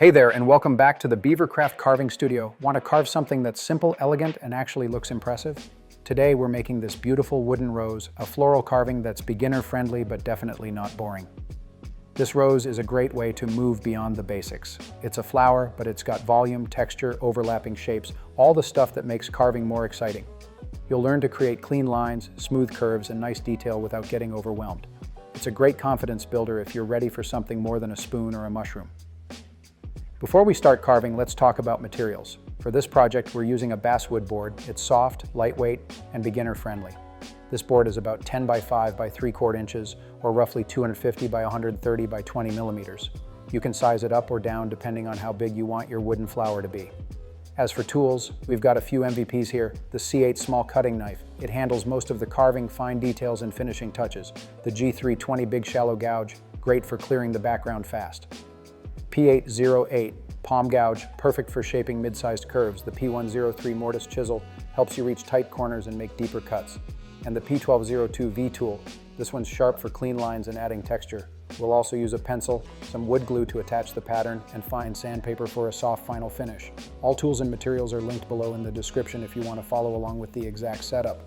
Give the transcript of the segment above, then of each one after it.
Hey there, and welcome back to the Beavercraft Carving Studio. Want to carve something that's simple, elegant, and actually looks impressive? Today we're making this beautiful wooden rose, a floral carving that's beginner-friendly but definitely not boring. This rose is a great way to move beyond the basics. It's a flower, but it's got volume, texture, overlapping shapes, all the stuff that makes carving more exciting. You'll learn to create clean lines, smooth curves, and nice detail without getting overwhelmed. It's a great confidence builder if you're ready for something more than a spoon or a mushroom. Before we start carving, let's talk about materials. For this project, we're using a basswood board. It's soft, lightweight, and beginner-friendly. This board is about 10 by 5 by 3/4 inches, or roughly 250 by 130 by 20 millimeters. You can size it up or down depending on how big you want your wooden flower to be. As for tools, we've got a few MVPs here. The C8 small cutting knife. It handles most of the carving, fine details, and finishing touches. The G3 20 big shallow gouge, great for clearing the background fast. P808 palm gouge, perfect for shaping mid-sized curves. The P103 mortise chisel helps you reach tight corners and make deeper cuts. And the P1202 V tool, this one's sharp for clean lines and adding texture. We'll also use a pencil, some wood glue to attach the pattern, and fine sandpaper for a soft final finish. All tools and materials are linked below in the description if you want to follow along with the exact setup.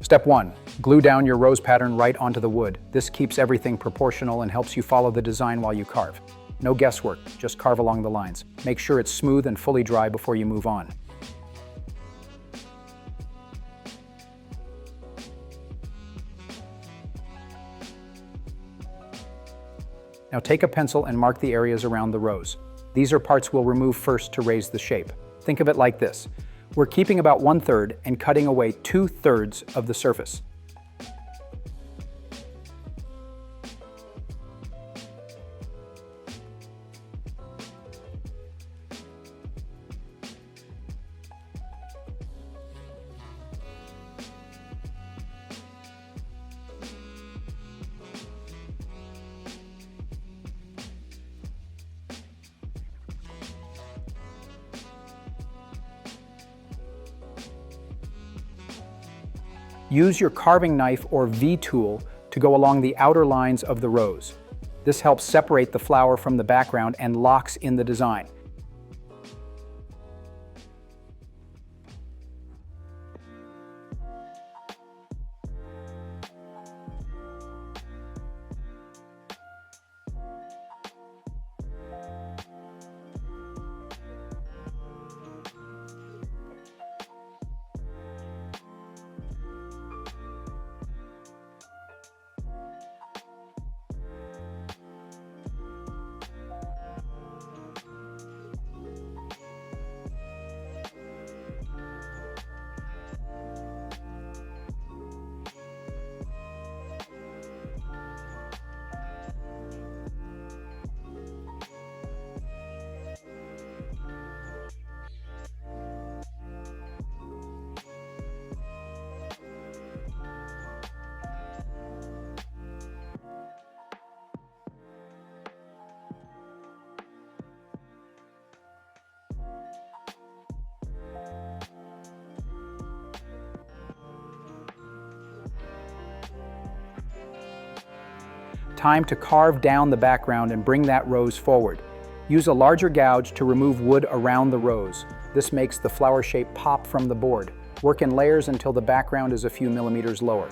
Step 1. Glue down your rose pattern right onto the wood. This keeps everything proportional and helps you follow the design while you carve. No guesswork, just carve along the lines. Make sure it's smooth and fully dry before you move on. Now take a pencil and mark the areas around the rose. These are parts we'll remove first to raise the shape. Think of it like this. We're keeping about 1/3 and cutting away 2/3 of the surface. Use your carving knife or V tool to go along the outer lines of the rose. This helps separate the flower from the background and locks in the design. Time to carve down the background and bring that rose forward. Use a larger gouge to remove wood around the rose. This makes the flower shape pop from the board. Work in layers until the background is a few millimeters lower.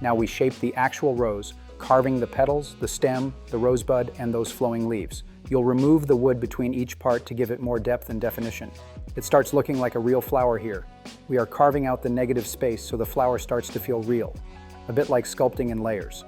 Now we shape the actual rose, carving the petals, the stem, the rosebud, and those flowing leaves. You'll remove the wood between each part to give it more depth and definition. It starts looking like a real flower here. We are carving out the negative space so the flower starts to feel real, a bit like sculpting in layers.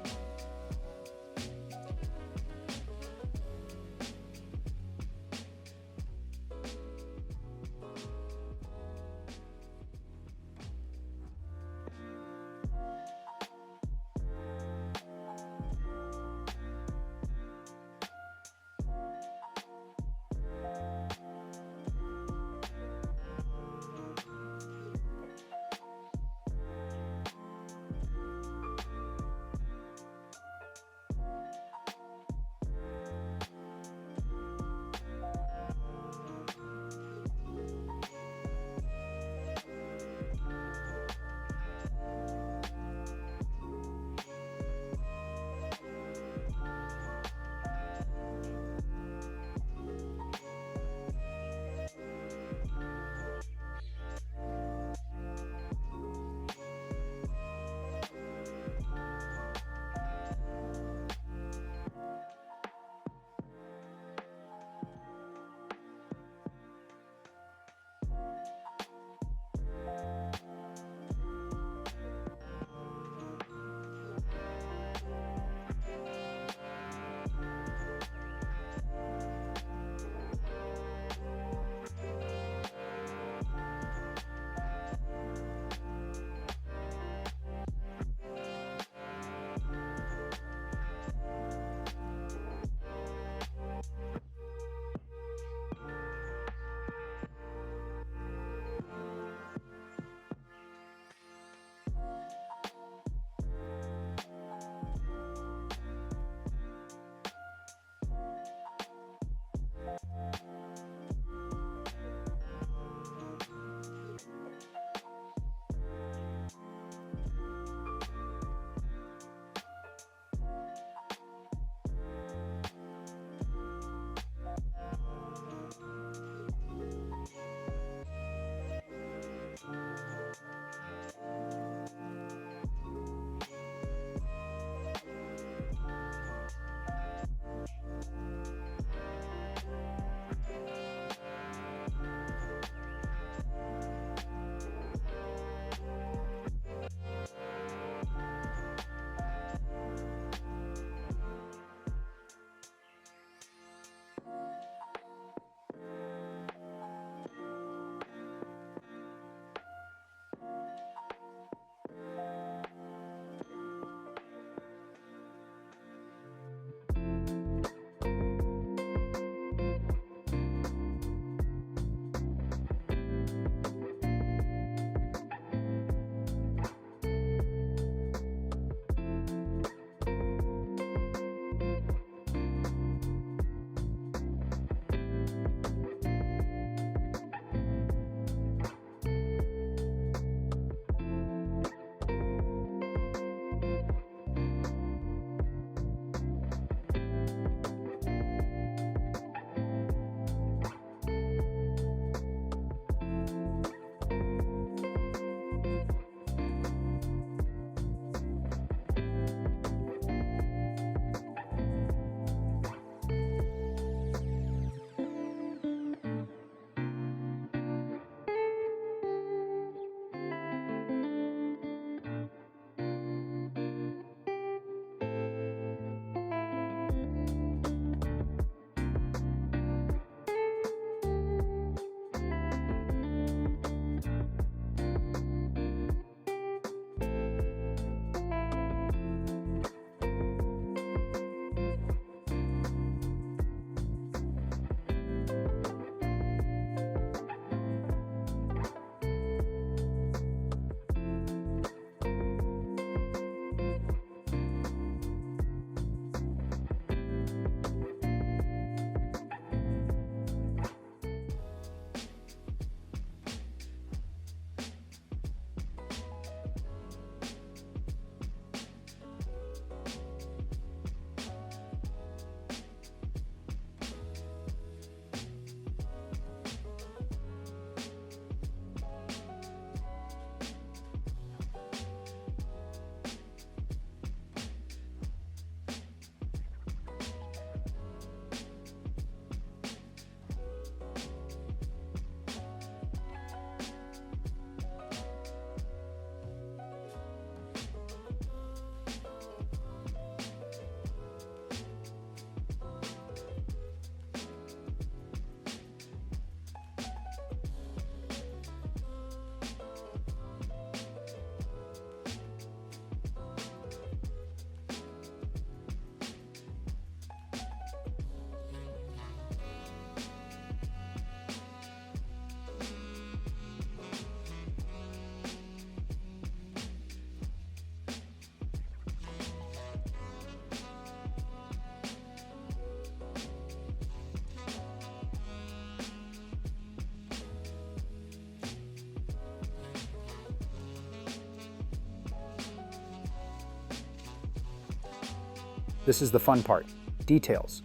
This is the fun part. Details.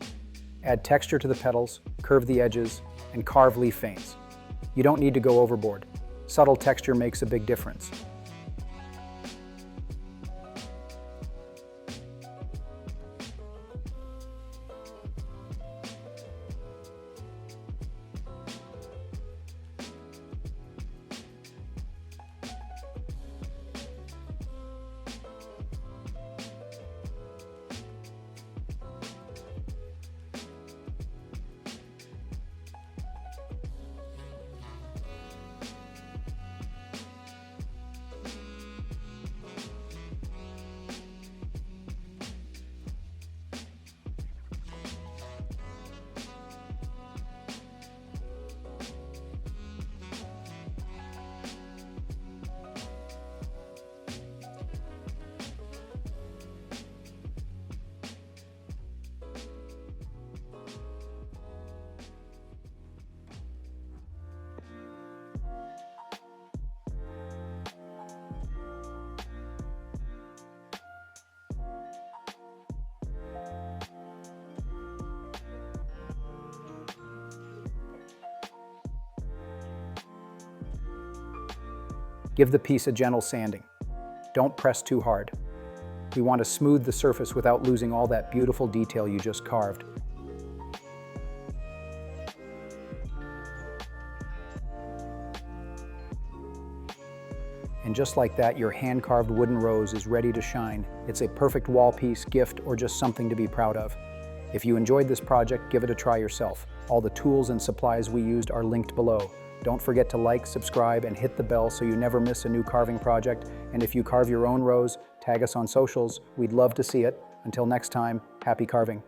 Add texture to the petals, curve the edges, and carve leaf veins. You don't need to go overboard. Subtle texture makes a big difference. Give the piece a gentle sanding. Don't press too hard. We want to smooth the surface without losing all that beautiful detail you just carved. And just like that, your hand-carved wooden rose is ready to shine. It's a perfect wall piece, gift, or just something to be proud of. If you enjoyed this project, give it a try yourself. All the tools and supplies we used are linked below. Don't forget to like, subscribe, and hit the bell so you never miss a new carving project. And if you carve your own rose, tag us on socials. We'd love to see it. Until next time, happy carving.